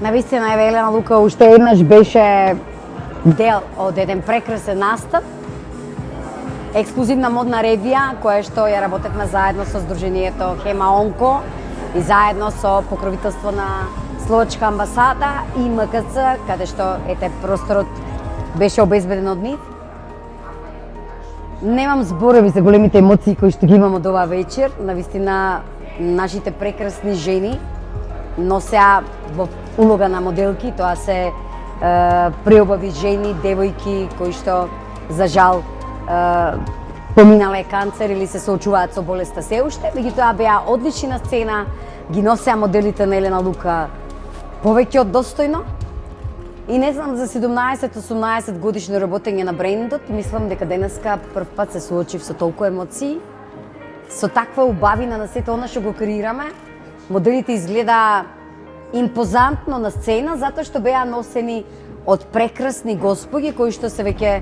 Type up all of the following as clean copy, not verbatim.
Навистина, еве, Елена Лука уште еднаш беше дел од еден прекрасен настап, ексклузивна модна ревија, која што ја работевме заедно со Сдруженијето Хема Онко и заедно со покровителство на Словачка амбасада и МКЦ, каде што просторот беше обезбеден од нив. Немам зборови за големите емоции кои што ги имам од оваа вечер. Навистина, нашите прекрасни жени носеа во улога на моделки, тоа се преубави жени, девојки кои што за жал поминале канцер или се соочуваат со болеста се уште, меѓутоа беа одлични на сцена, ги носеа моделите на Елена Лука повеќе од достојно. И не знам, за 17-18 годишно работење на брендот, мислам дека денеска прв пат се соочив со толку емоции, со таква убавина на сето она што го креираме. Моделите изгледа импозантно на сцена, затоа што беа носени од прекрасни господи кои што се веќе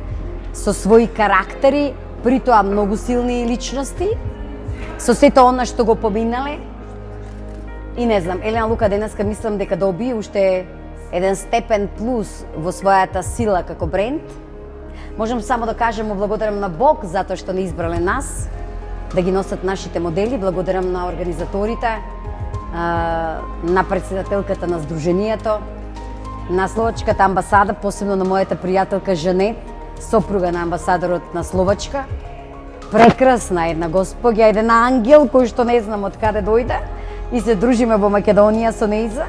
со своји карактери, при тоа многу силни личности, со сето она што го поминале. И не знам, Елена Лука денеска мислам дека доби уште еден степен плюс во својата сила како бренд. Можам само да кажем, благодарам на Бог затоа што не избрале нас да ги носат нашите модели, благодарам на организаторите, на председателката на Сдруженијето, на Словачката амбасада, посебно на мојата пријателка Жанет, сопруга на амбасадорот на Словачка. Прекрасна една господја, еден ангел кој што не знам од каде дојде и се дружиме во Македонија со нејза.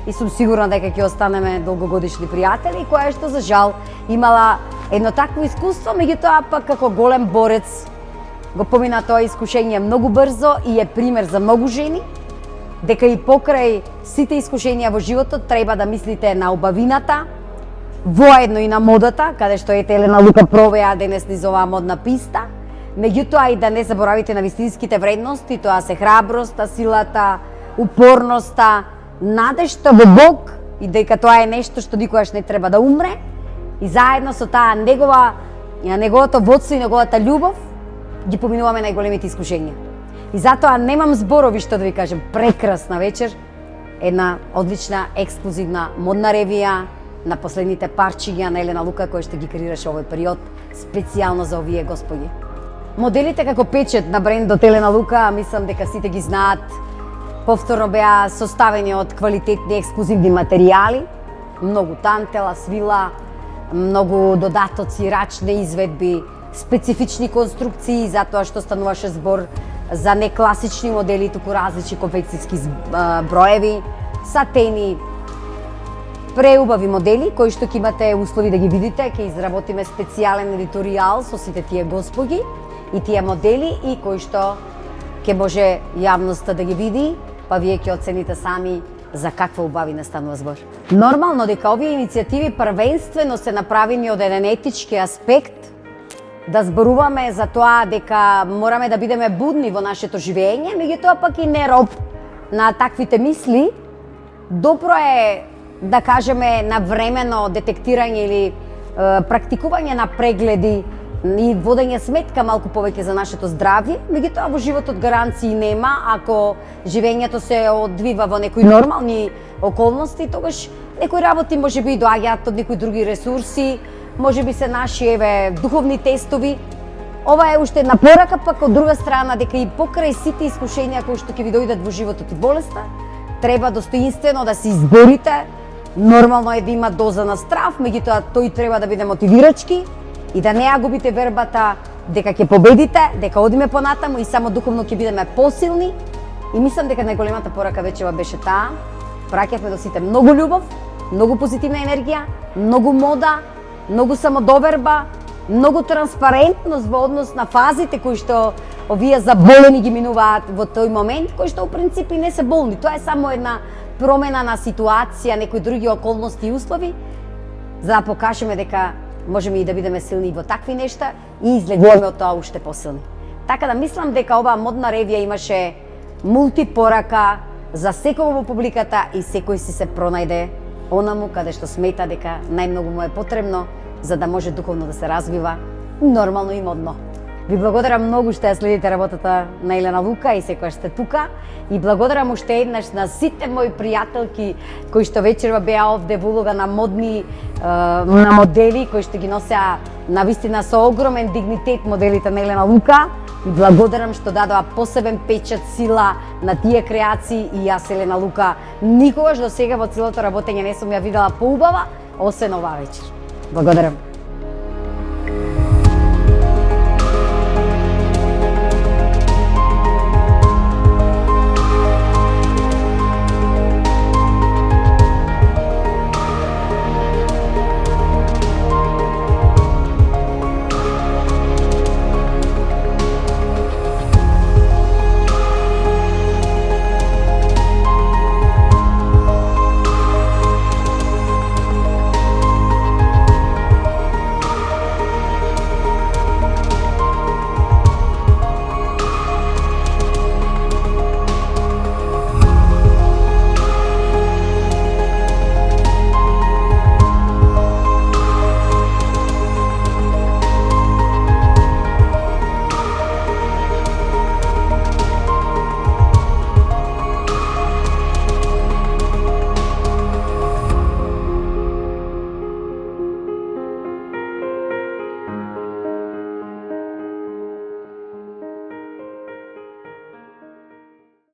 И сум сигурна дека ќе останеме долгогодишни пријатели, која што за жал имала едно такво искуство, меѓутоа пак како голем борец го помина тоа искушение многу брзо и е пример за многу жени, дека и покрај сите искушенија во животот треба да мислите на убавината, воедно и на модата, каде што ете Елена Лука провеа денес низ оваа модна писта, меѓутоа и да не заборавите на вистинските вредности, тоа се храброста, силата, упорноста, надежта во Бог и дека тоа е нешто што никогаш не треба да умре, и заедно со таа неговото водство и неговата љубов ги поминуваме најголемите искушенија. И затоа немам зборови што да ви кажем, прекрасна вечер, една одлична ексклузивна модна ревија на последните парчиња на Елена Лука која што ги креираше овој период специјално за овие господи. Моделите како печет на брендот Елена Лука, мислам дека сите ги знаат, повторно беа составени од квалитетни ексклузивни материјали, многу тантела, свила, многу додатоци, рачни изведби, специфични конструкции, затоа што стануваше збор за некласични модели, туку различни конфекцијски броеви, сатени, преубави модели кои што ќе имате услови да ги видите, ќе изработиме специјален едиторијал со сите тие господи и тие модели и кои што ќе може јавноста да ги види, па вие ќе оцените сами за каква убавина станува збор. Нормално дека овие иницијативи првенствено се направени од еден етички аспект, да зборуваме за тоа дека мораме да бидеме будни во нашето живење, меѓутоа пак и не роб на таквите мисли. Добро е да кажеме навремено детектирање или практикување на прегледи и водење сметка малку повеќе за нашето здравје, меѓутоа во животот гаранции нема. Ако живењето се одвива во некои нормални околности, тогаш некои работи можеби доаѓаат од некои други ресурси, можеби се наши духовни тестови. Ова е уште една порака, пак од друга страна дека и покрај сите искушенија кои што ќе ви дојдат во животот и болеста, треба достоинствено да се изборите. Нормално е да има доза на страв, меѓутоа тој треба да биде мотивирачки и да не ја губите вербата дека ќе победите, дека одиме понатаму и само духовно ќе бидеме посилни. И мислам дека најголемата порака вечева беше таа. Праќавме до сите многу љубов, многу позитивна енергија, многу мода, многу самодоверба, многу транспарентност во однос на фазите кои што овие заболени ги минуваат во тој момент, кои што у принципи не се болни. Тоа е само една промена на ситуација, некои други околности и услови, за да покажеме дека можеме и да бидеме силни во такви нешта и излегуваме од тоа уште посилни. Така да мислам дека оваа модна ревија имаше мултипорака за секој во публиката и секој си се пронајде онаму каде што смета дека најмногу му е потребно за да може духовно да се развива нормално и модно. Ви благодарам многу што ја следите работата на Елена Лука и секогаш сте тука. И благодарам уште еднаш на сите мои пријателки кои што вечерва беа овде во улога на модни на модели кои што ги носеа навистина со огромен дигнитет моделите на Елена Лука. И благодарам што дадоа посебен печат, сила на тие креации и јас Елена Лука никогаш до сега во целото работење не сум ја видела поубава, освен оваа вечер. Благодарам.